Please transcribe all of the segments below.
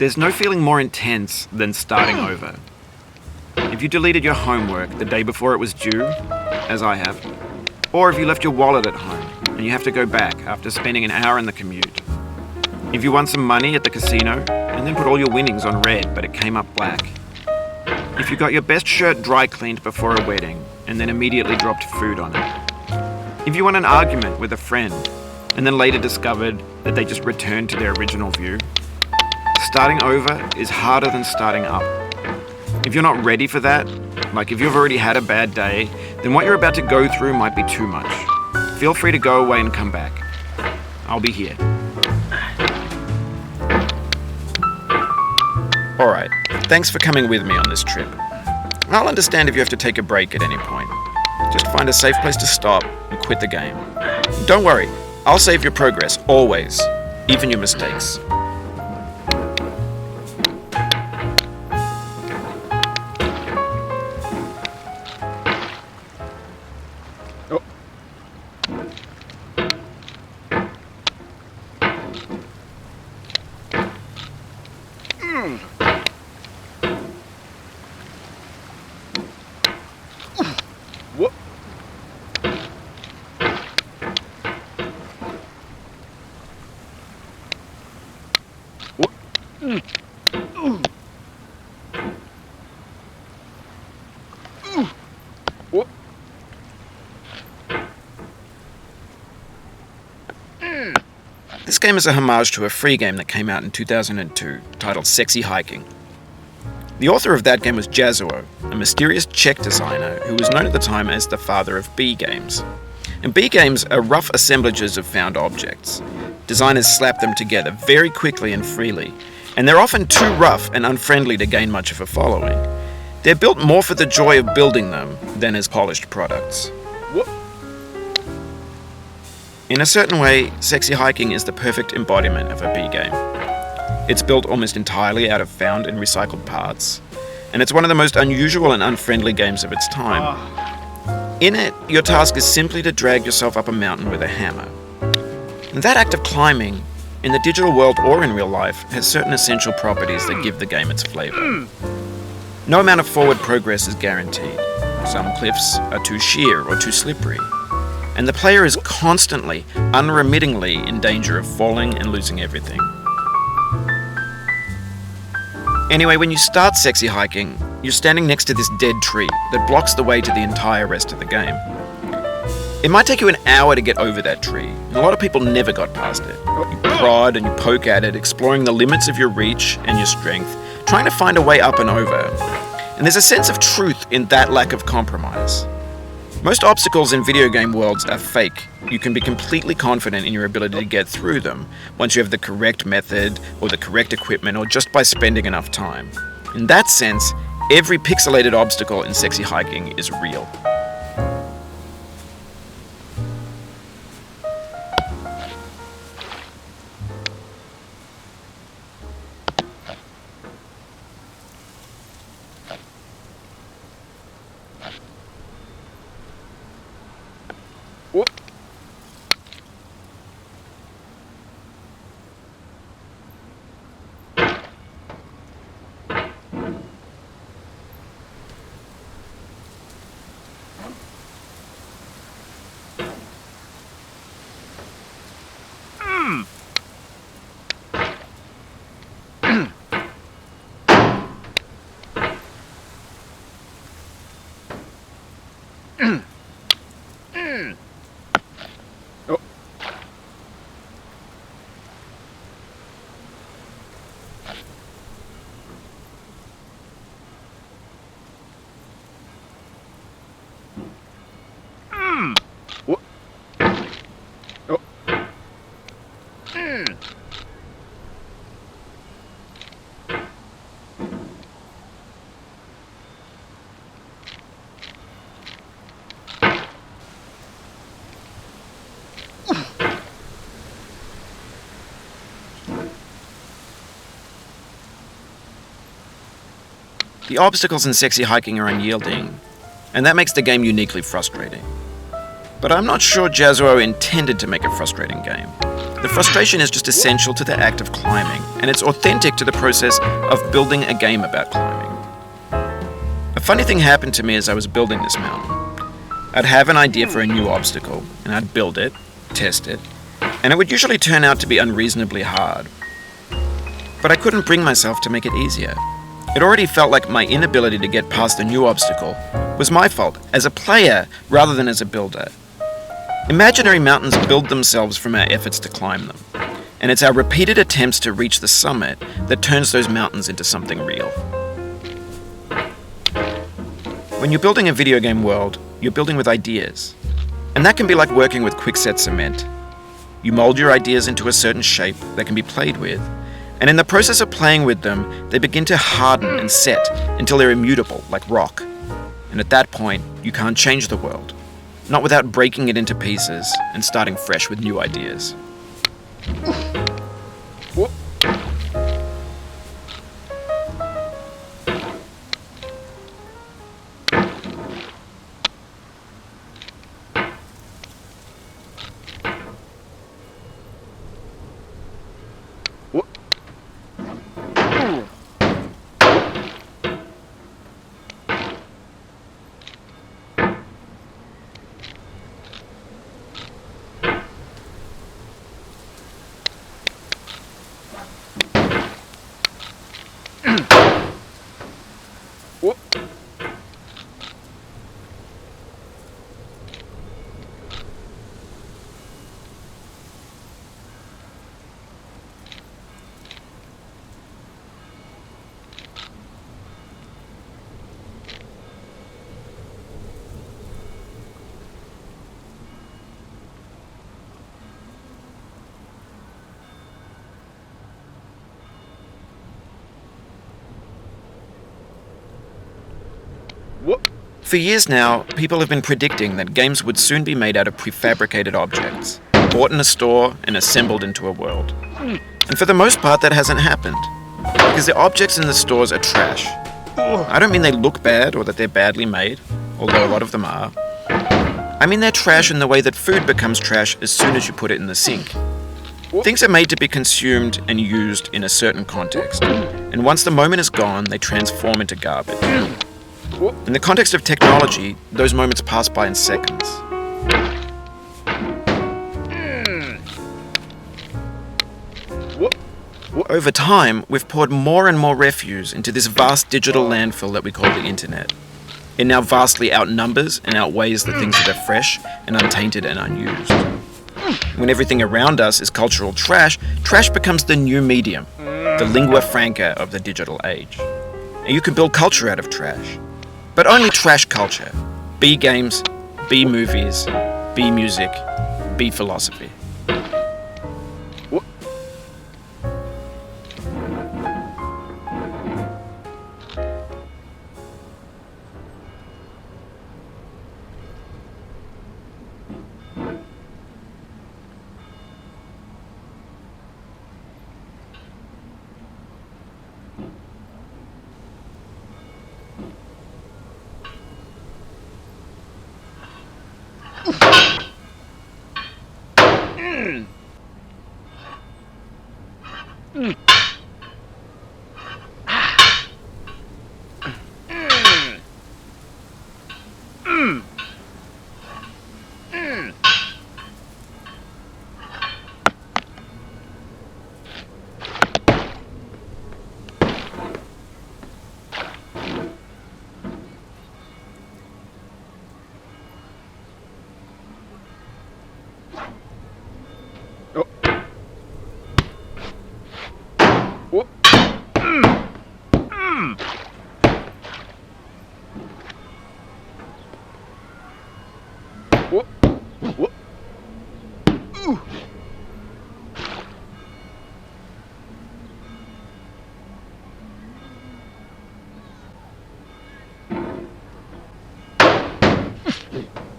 There's no feeling more intense than starting over. If you deleted your homework the day before it was due, as I have, or if you left your wallet at home and you have to go back after spending an hour in the commute. If you won some money at the casino and then put all your winnings on red but it came up black. If you got your best shirt dry cleaned before a wedding and then immediately dropped food on it. If you won an argument with a friend and then later discovered that they just returned to their original view. Starting over is harder than starting up. If you're not ready for that, like if you've already had a bad day, then what you're about to go through might be too much. Feel free to go away and come back. I'll be here. Alright, thanks for coming with me on this trip. I'll understand if you have to take a break at any point. Just find a safe place to stop and quit the game. Don't worry, I'll save your progress, always, even your mistakes. This game is a homage to a free game that came out in 2002, titled Sexy Hiking. The author of that game was Jazuo, a mysterious Czech designer who was known at the time as the father of B games. And B games are rough assemblages of found objects. Designers slap them together very quickly and freely, and they're often too rough and unfriendly to gain much of a following. They're built more for the joy of building them than as polished products. In a certain way, Sexy Hiking is the perfect embodiment of a B game. It's built almost entirely out of found and recycled parts, and it's one of the most unusual and unfriendly games of its time. In it, your task is simply to drag yourself up a mountain with a hammer. And that act of climbing, in the digital world or in real life, has certain essential properties that give the game its flavor. No amount of forward progress is guaranteed. Some cliffs are too sheer or too slippery. And the player is constantly, unremittingly in danger of falling and losing everything. Anyway, when you start Sexy Hiking, you're standing next to this dead tree that blocks the way to the entire rest of the game. It might take you an hour to get over that tree, and a lot of people never got past it. You prod and you poke at it, exploring the limits of your reach and your strength, trying to find a way up and over. And there's a sense of truth in that lack of compromise. Most obstacles in video game worlds are fake. You can be completely confident in your ability to get through them once you have the correct method or the correct equipment or just by spending enough time. In that sense, every pixelated obstacle in Sexy Hiking is real. The obstacles in Sexy Hiking are unyielding, and that makes the game uniquely frustrating. But I'm not sure Jazuo intended to make a frustrating game. The frustration is just essential to the act of climbing, and it's authentic to the process of building a game about climbing. A funny thing happened to me as I was building this mountain. I'd have an idea for a new obstacle, and I'd build it, test it, and it would usually turn out to be unreasonably hard. But I couldn't bring myself to make it easier. It already felt like my inability to get past a new obstacle was my fault as a player rather than as a builder. Imaginary mountains build themselves from our efforts to climb them, and it's our repeated attempts to reach the summit that turns those mountains into something real. When you're building a video game world, you're building with ideas, and that can be like working with quickset cement. You mold your ideas into a certain shape that can be played with, and in the process of playing with them, they begin to harden and set until they're immutable, like rock. And at that point, you can't change the world. Not without breaking it into pieces and starting fresh with new ideas. For years now, people have been predicting that games would soon be made out of prefabricated objects, bought in a store and assembled into a world. And for the most part, that hasn't happened, because the objects in the stores are trash. I don't mean they look bad or that they're badly made, although a lot of them are. I mean they're trash in the way that food becomes trash as soon as you put it in the sink. Things are made to be consumed and used in a certain context, and once the moment is gone, they transform into garbage. In the context of technology, those moments pass by in seconds. Over time, we've poured more and more refuse into this vast digital landfill that we call the internet. It now vastly outnumbers and outweighs the things that are fresh and untainted and unused. When everything around us is cultural trash, trash becomes the new medium, the lingua franca of the digital age. And you can build culture out of trash. But only trash culture. B games, B movies, B music, B philosophy.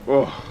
Oh.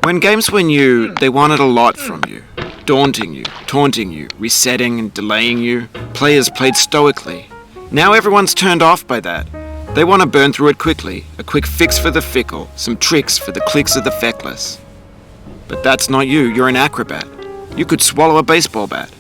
When games were new, they wanted a lot from you. Daunting you, taunting you, resetting and delaying you. Players played stoically. Now everyone's turned off by that. They want to burn through it quickly, a quick fix for the fickle, some tricks for the clicks of the feckless. But that's not you, you're an acrobat. You could swallow a baseball bat.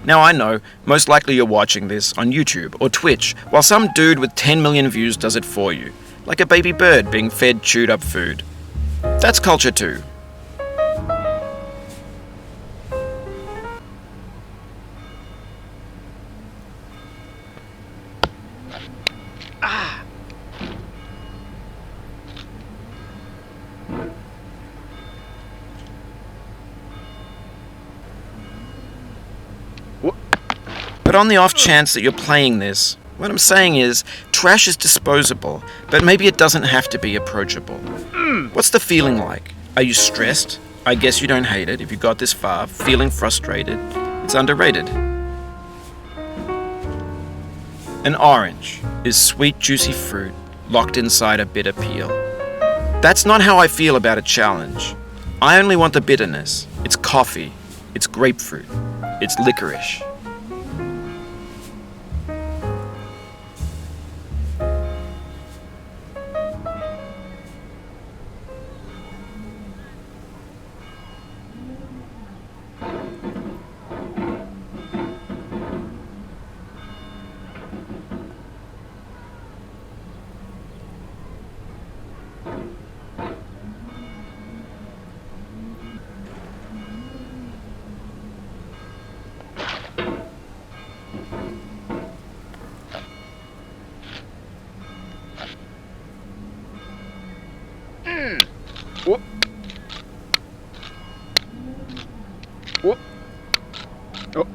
Now I know, most likely you're watching this on YouTube or Twitch, while some dude with 10 million views does it for you, like a baby bird being fed chewed up food. That's culture too. But on the off chance that you're playing this, what I'm saying is, trash is disposable, but maybe it doesn't have to be approachable. What's the feeling like? Are you stressed? I guess you don't hate it if you got this far. Feeling frustrated? It's underrated. An orange is sweet, juicy fruit locked inside a bitter peel. That's not how I feel about a challenge. I only want the bitterness. It's coffee. It's grapefruit. It's licorice. Whoop. Whoop. Oh.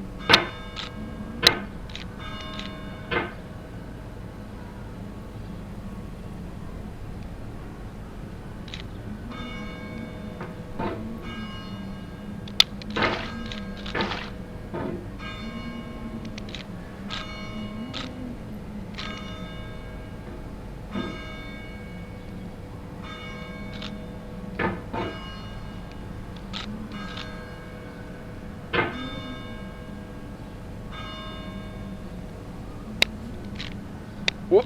Whoop.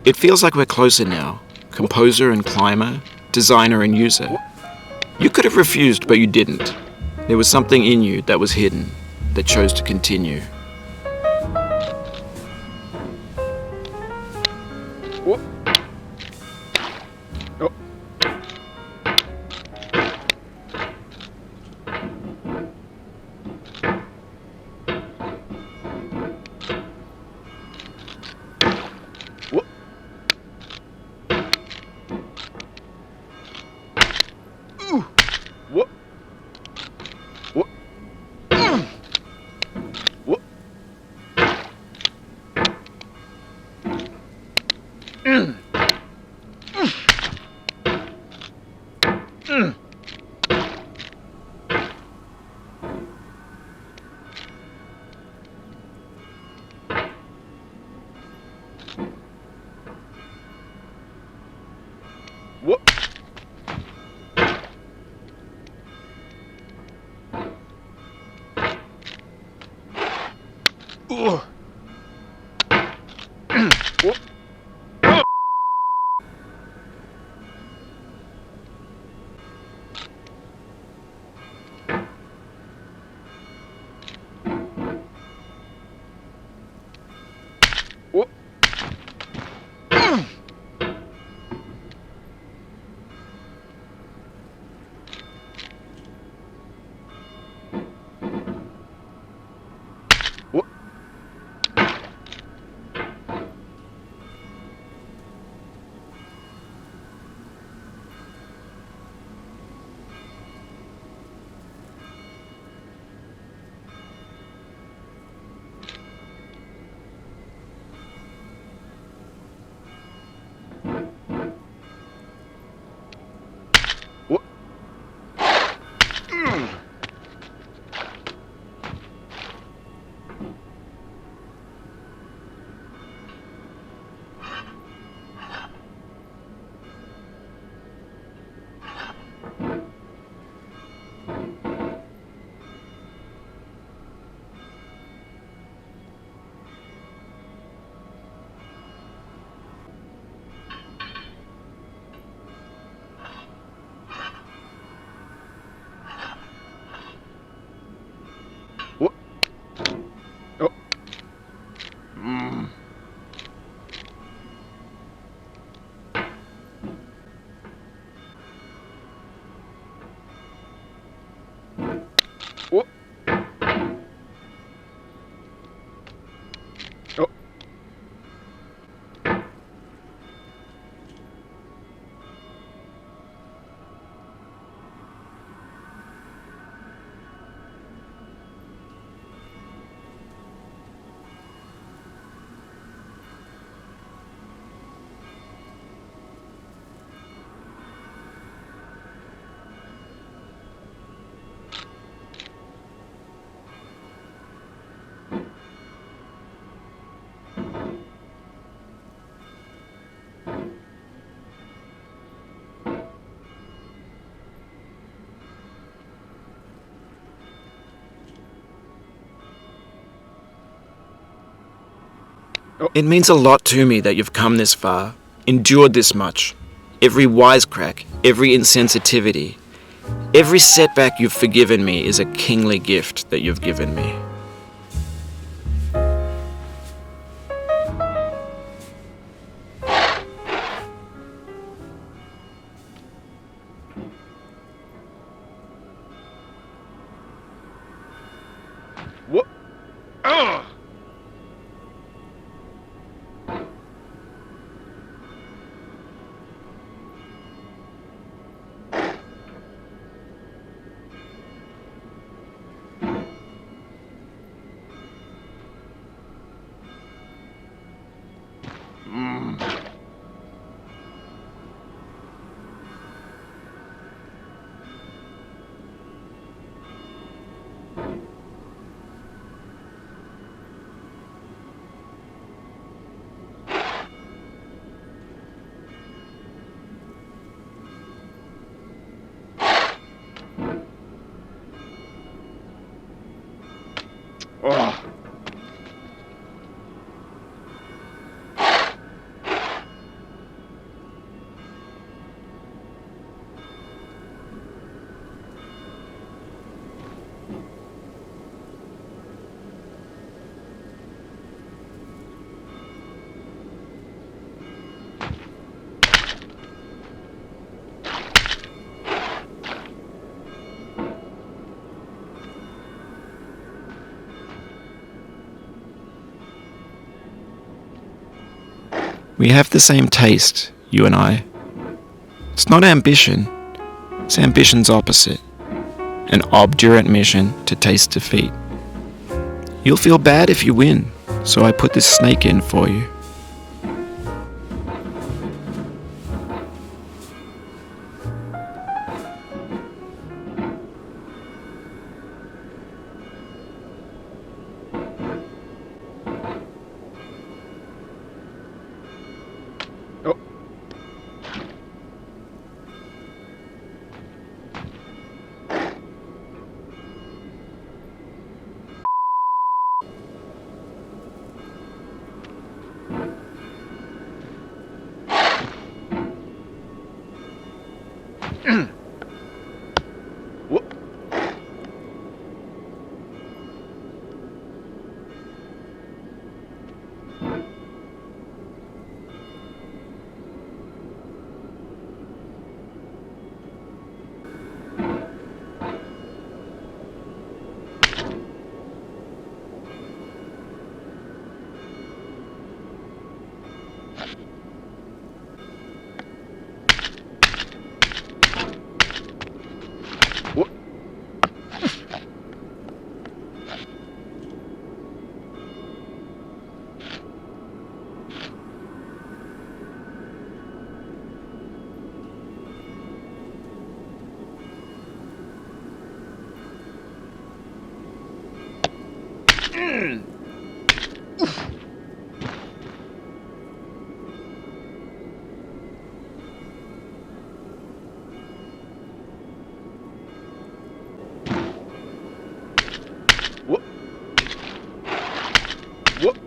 It feels like we're closer now, composer and climber, designer and user. You could have refused, but you didn't. There was something in you that was hidden, that chose to continue. Whoop. Oh. Whoop. Whoop. Whoop. Whoop. Whoop. Whoop. Oh. Whoop. Oh. It means a lot to me that you've come this far, endured this much. Every wisecrack, every insensitivity, every setback you've forgiven me is a kingly gift that you've given me. Whoop. Oh. We have the same taste, you and I. It's not ambition, it's ambition's opposite. An obdurate mission to taste defeat. You'll feel bad if you win, so I put this snake in for you. What? What? What? What?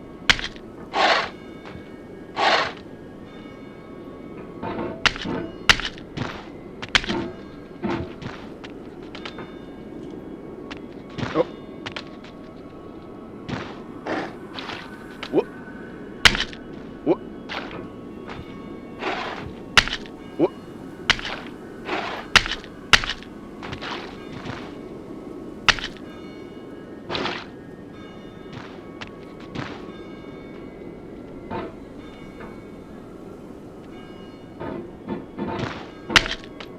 Oh. What? What? What?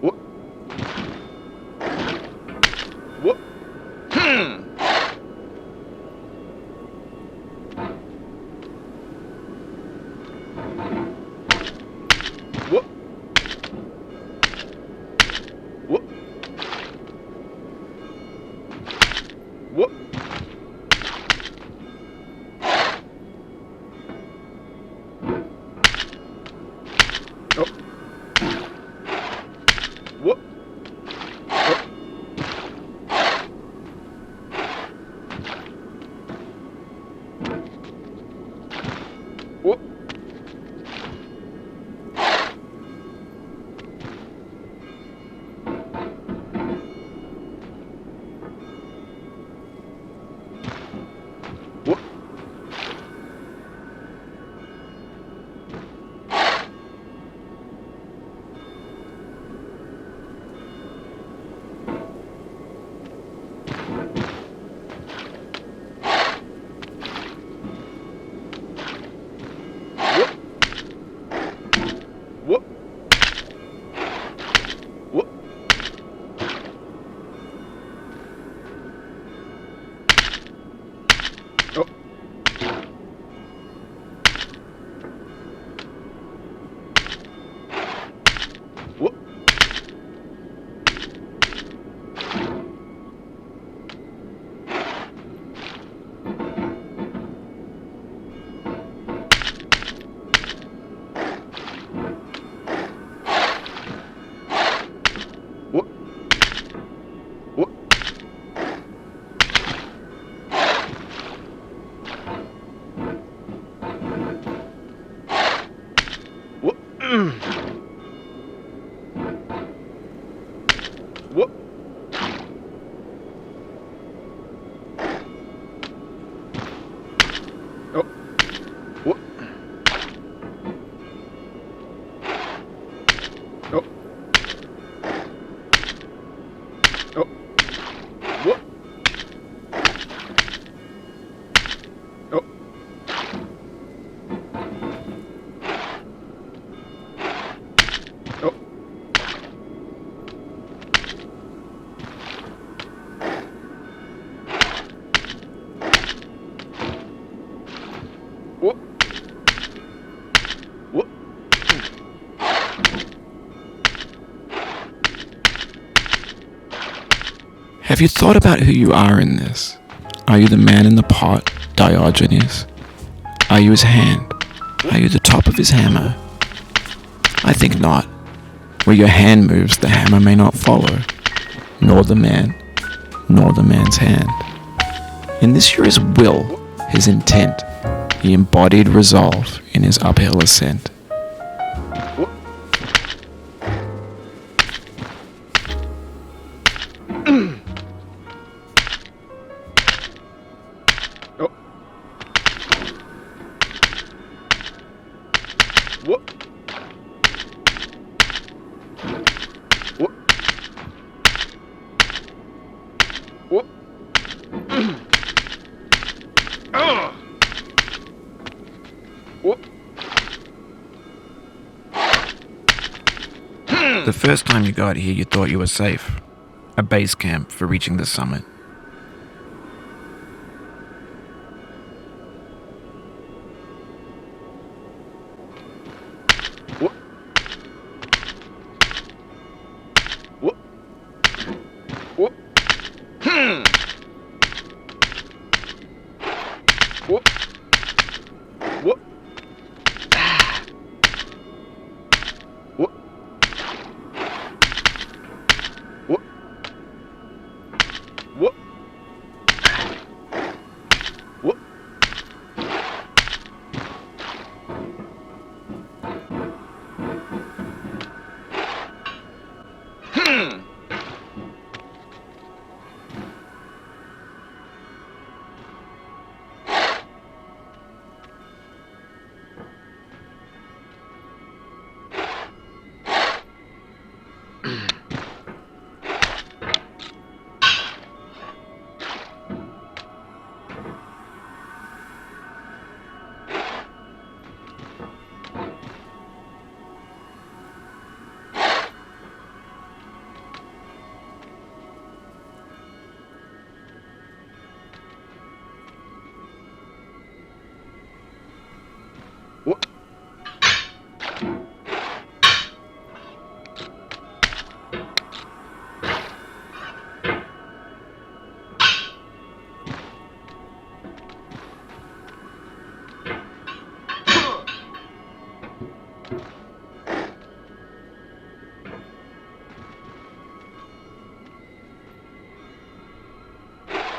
What? What? What? What? What? Oh. What? Oh. What? What? What? What? Oh. What? What? What? What? What? Oh. What? Oh. Oh. What? Oh. Oh. What? What? Have you thought about who you are in this? Are you the man in the pot, Diogenes? Are you his hand? Are you the top of his hammer? I think not. Where your hand moves, the hammer may not follow, nor the man, nor the man's hand. In this you're his will, his intent, the embodied resolve in his uphill ascent. The first time you got here, you thought you were safe. A base camp for reaching the summit. What? What? What? What? What? What? What? What? What? What?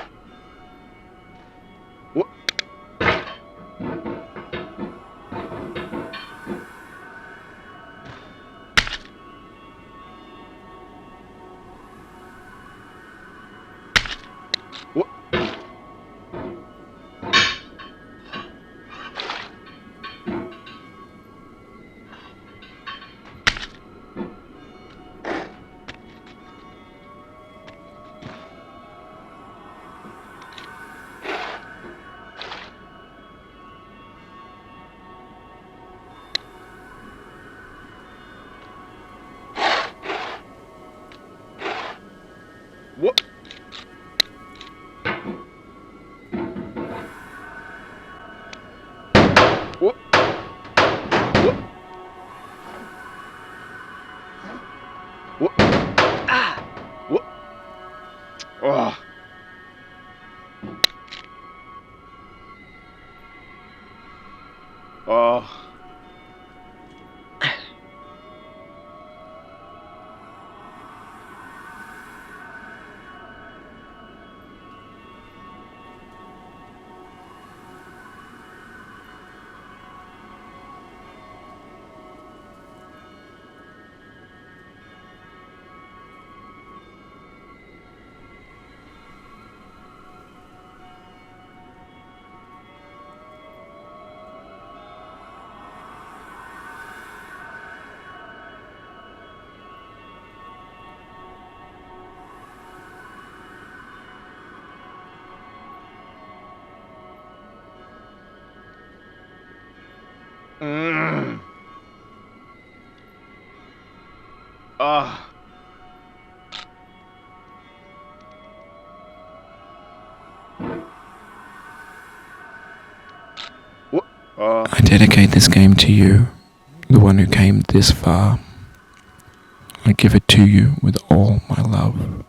What? What? What? What? What? What? Ah! What? Oh. Oh. Mm. Ah. What? I dedicate this game to you, the one who came this far. I give it to you with all my love.